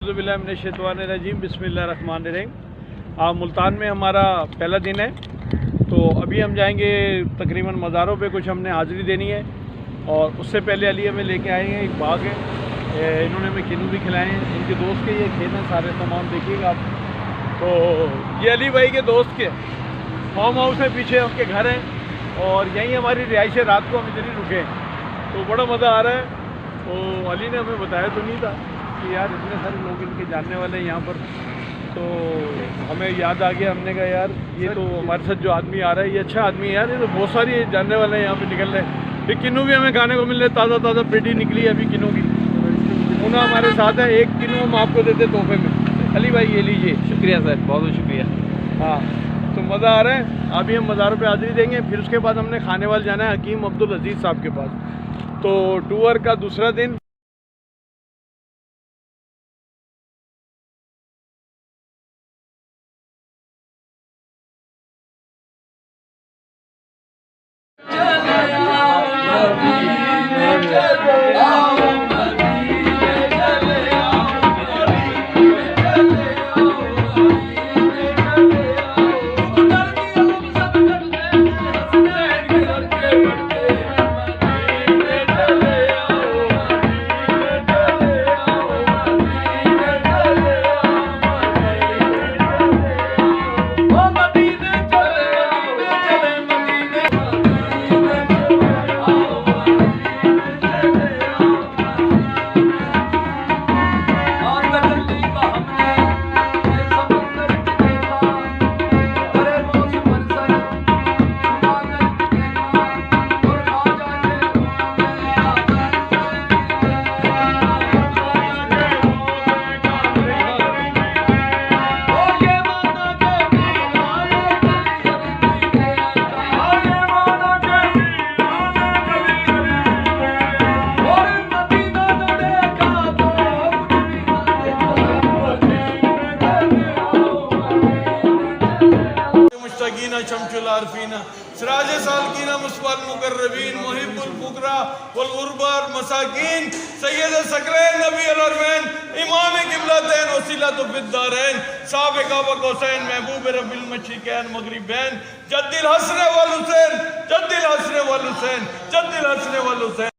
औज़ुबिल्लाहिमिनश्शैतानिर्रजीम बिस्मिल्लाहिर्रहमानिर्रहीम। मुल्तान में हमारा पहला दिन है, तो अभी हम जाएंगे तकरीबन मज़ारों पे, कुछ हमने हाज़िरी देनी है। और उससे पहले अली हमें लेके आए हैं, एक बाग है, इन्होंने हमें किन्नू भी खिलाए हैं। इनके दोस्त के ये खेत हैं सारे, तमाम देखिएगा आप। तो ये अली भाई के दोस्त के फार्म हाउस है, पीछे उनके घर हैं और यहीं हमारी रिहाइश है। रात को हम इधर ही रुके, तो बड़ा मज़ा आ रहा है। तो अली ने हमें बताया तो नहीं था कि यार इतने सारे लोग इनके जानने वाले हैं यहाँ पर, तो हमें याद आ गया। हमने कहा यार ये तो हमारे साथ जो आदमी आ रहा है ये अच्छा आदमी है यार, ये तो बहुत सारी जानने वाले हैं यहाँ पे निकल रहे हैं। फिर किन्नू भी हमें खाने को मिल रहे, ताज़ा ताज़ा पेटी निकली है अभी किन्नू की। उन्हें हमारे साथ है, एक किन्नू हम आपको देते तोहफे में। अली भाई ये लीजिए। शुक्रिया सर, बहुत बहुत शुक्रिया। हाँ, तो मज़ा आ रहा है। अभी हम मज़ारों पे हाज़िरी देंगे, फिर उसके बाद हमने खाने वाले जाना है हकीम अब्दुल अजीज़ साहब के पास। तो टूर का दूसरा दिन। शमशुल-आरफीना सिराज सालकीना मुस्फल मुकर्रबीन मुहिब्बुल फुकरा वल गुरबार मसाकीन सैयद सकलैन नबी अल-अरमैन इमाम क़िबलतैन वसीलतु फिद्दारैन साहिब काबा कौसैन महबूब रब्बिल मशरिकैन मगरिबैन जद्दिल हसन वल हुसैन जद्दिल हसन वल हुसैन जद्दिल हसन वल हुसैन।